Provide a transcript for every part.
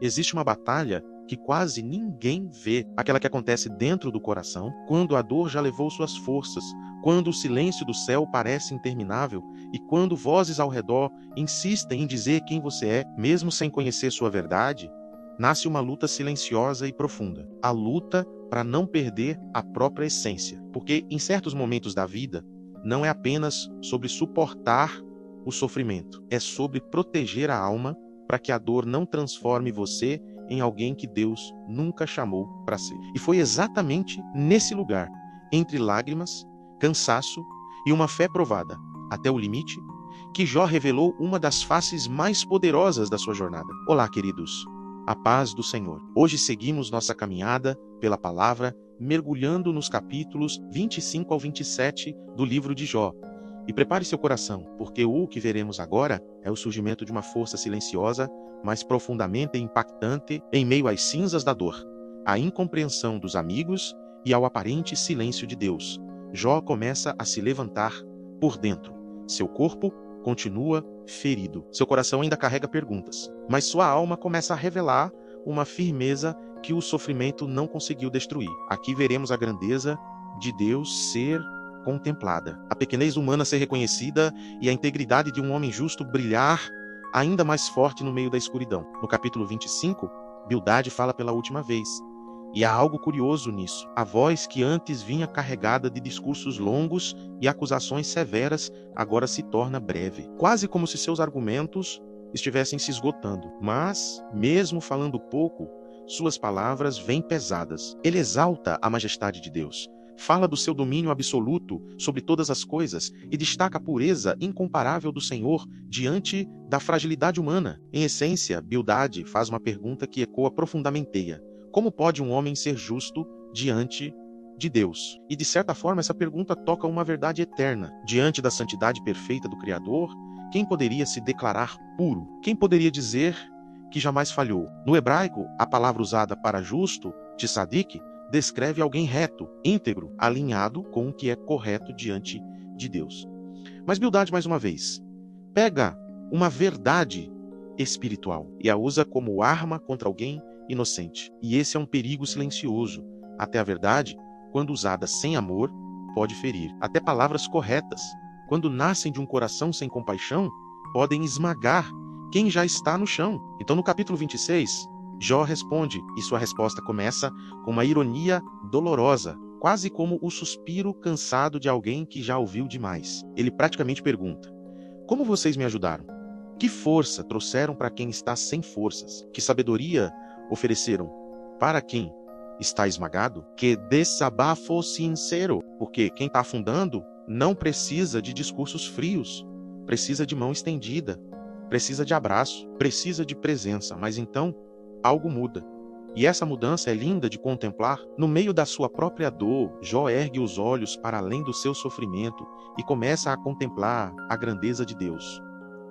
Existe uma batalha que quase ninguém vê, aquela que acontece dentro do coração, quando a dor já levou suas forças, quando o silêncio do céu parece interminável e quando vozes ao redor insistem em dizer quem você é, mesmo sem conhecer sua verdade. Nasce uma luta silenciosa e profunda, a luta para não perder a própria essência, porque em certos momentos da vida não é apenas sobre suportar o sofrimento, é sobre proteger a alma para que a dor não transforme você em alguém que Deus nunca chamou para ser. E foi exatamente nesse lugar, entre lágrimas, cansaço e uma fé provada até o limite, que Jó revelou uma das faces mais poderosas da sua jornada. Olá, queridos, a paz do Senhor. Hoje seguimos nossa caminhada pela palavra, mergulhando nos capítulos 25 ao 27 do livro de Jó. E prepare seu coração, porque o que veremos agora é o surgimento de uma força silenciosa, mas profundamente impactante em meio às cinzas da dor, à incompreensão dos amigos e ao aparente silêncio de Deus. Jó começa a se levantar por dentro. Seu corpo continua ferido. Seu coração ainda carrega perguntas, mas sua alma começa a revelar uma firmeza que o sofrimento não conseguiu destruir. Aqui veremos a grandeza de Deus ser contemplada, a pequenez humana ser reconhecida e a integridade de um homem justo brilhar ainda mais forte no meio da escuridão. No capítulo 25, Bildade fala pela última vez. E há algo curioso nisso. A voz que antes vinha carregada de discursos longos e acusações severas agora se torna breve, quase como se seus argumentos estivessem se esgotando. Mas, mesmo falando pouco, suas palavras vêm pesadas. Ele exalta a majestade de Deus, fala do seu domínio absoluto sobre todas as coisas e destaca a pureza incomparável do Senhor diante da fragilidade humana. Em essência, Bildade faz uma pergunta que ecoa profundamente: como pode um homem ser justo diante de Deus? E de certa forma essa pergunta toca uma verdade eterna. Diante da santidade perfeita do Criador, quem poderia se declarar puro? Quem poderia dizer que jamais falhou? No hebraico, a palavra usada para justo, tzadik, descreve alguém reto, íntegro, alinhado com o que é correto diante de Deus. Mas Bildade, mais uma vez, pega uma verdade espiritual e a usa como arma contra alguém inocente. E esse é um perigo silencioso. Até a verdade, quando usada sem amor, pode ferir. Até palavras corretas, quando nascem de um coração sem compaixão, podem esmagar quem já está no chão. Então, no capítulo 26, Jó responde, e sua resposta começa com uma ironia dolorosa, quase como o suspiro cansado de alguém que já ouviu demais. Ele praticamente pergunta: como vocês me ajudaram? Que força trouxeram para quem está sem forças? Que sabedoria ofereceram para quem está esmagado? Que desabafo sincero, porque quem está afundando não precisa de discursos frios, precisa de mão estendida, precisa de abraço, precisa de presença, mas então algo muda. E essa mudança é linda de contemplar. No meio da sua própria dor, Jó ergue os olhos para além do seu sofrimento e começa a contemplar a grandeza de Deus.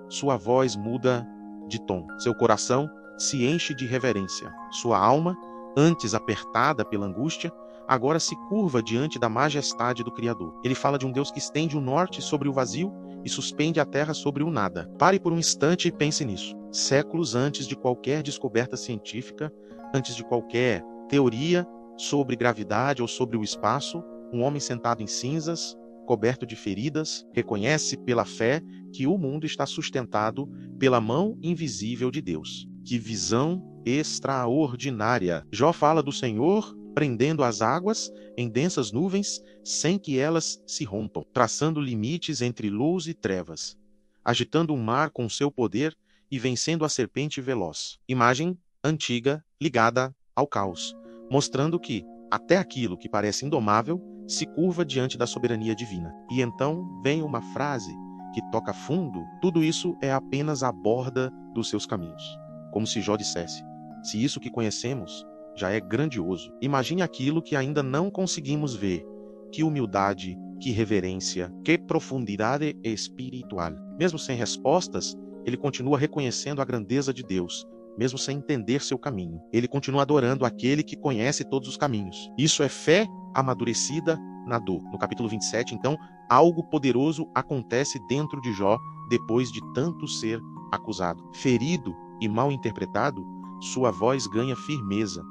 Sua voz muda de tom. Seu coração se enche de reverência. Sua alma, antes apertada pela angústia, agora se curva diante da majestade do Criador. Ele fala de um Deus que estende o norte sobre o vazio e suspende a terra sobre o nada. Pare por um instante e pense nisso. Séculos antes de qualquer descoberta científica, antes de qualquer teoria sobre gravidade ou sobre o espaço, um homem sentado em cinzas, coberto de feridas, reconhece pela fé que o mundo está sustentado pela mão invisível de Deus. Que visão extraordinária! Jó fala do Senhor prendendo as águas em densas nuvens sem que elas se rompam, traçando limites entre luz e trevas, agitando o mar com seu poder e vencendo a serpente veloz. Imagem antiga ligada ao caos, mostrando que até aquilo que parece indomável se curva diante da soberania divina. E então vem uma frase que toca fundo: tudo isso é apenas a borda dos seus caminhos. Como se Jó dissesse: se isso que conhecemos já é grandioso, imagine aquilo que ainda não conseguimos ver. Que humildade, que reverência, que profundidade espiritual. Mesmo sem respostas, ele continua reconhecendo a grandeza de Deus, mesmo sem entender seu caminho. Ele continua adorando aquele que conhece todos os caminhos. Isso é fé amadurecida na dor. No capítulo 27, então, algo poderoso acontece dentro de Jó depois de tanto ser acusado. Ferido e mal interpretado, sua voz ganha firmeza,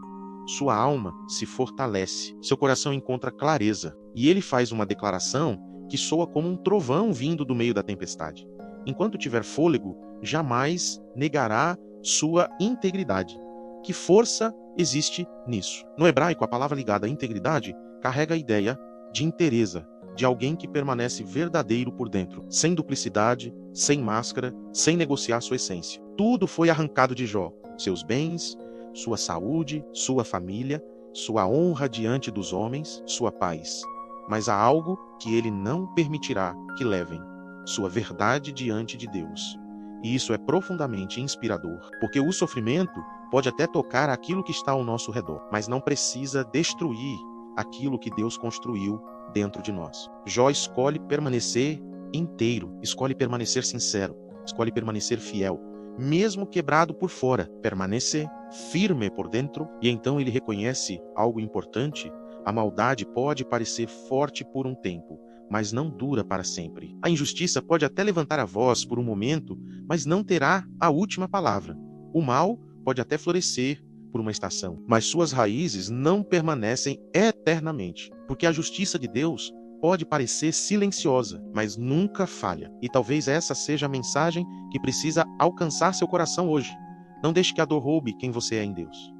sua alma se fortalece, seu coração encontra clareza. E ele faz uma declaração que soa como um trovão vindo do meio da tempestade. Enquanto tiver fôlego, jamais negará sua integridade. Que força existe nisso? No hebraico, a palavra ligada à integridade carrega a ideia de inteireza, de alguém que permanece verdadeiro por dentro, sem duplicidade, sem máscara, sem negociar sua essência. Tudo foi arrancado de Jó: seus bens, sua saúde, sua família, sua honra diante dos homens, sua paz. Mas há algo que ele não permitirá que levem: sua verdade diante de Deus. E isso é profundamente inspirador, porque o sofrimento pode até tocar aquilo que está ao nosso redor, mas não precisa destruir aquilo que Deus construiu dentro de nós. Jó escolhe permanecer inteiro, escolhe permanecer sincero, escolhe permanecer fiel, mesmo quebrado por fora, permanecer firme por dentro. E então ele reconhece algo importante: a maldade pode parecer forte por um tempo, mas não dura para sempre. A injustiça pode até levantar a voz por um momento, mas não terá a última palavra. O mal pode até florescer por uma estação, mas suas raízes não permanecem eternamente, porque a justiça de Deus pode parecer silenciosa, mas nunca falha. E talvez essa seja a mensagem que precisa alcançar seu coração hoje. Não deixe que a dor roube quem você é em Deus.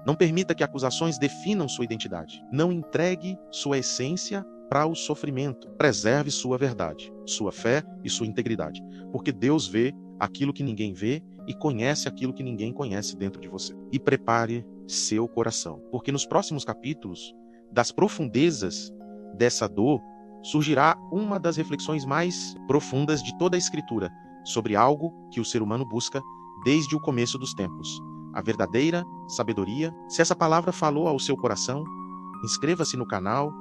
Não permita que acusações definam sua identidade. Não entregue sua essência para o sofrimento. Preserve sua verdade, sua fé e sua integridade, porque Deus vê aquilo que ninguém vê e conhece aquilo que ninguém conhece dentro de você. E prepare seu coração, porque nos próximos capítulos, das profundezas dessa dor, surgirá uma das reflexões mais profundas de toda a Escritura sobre algo que o ser humano busca desde o começo dos tempos: a verdadeira sabedoria. Se essa palavra falou ao seu coração, inscreva-se no canal,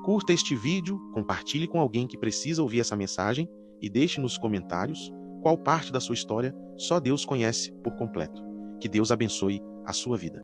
curta este vídeo, compartilhe com alguém que precisa ouvir essa mensagem e deixe nos comentários qual parte da sua história só Deus conhece por completo. Que Deus abençoe a sua vida.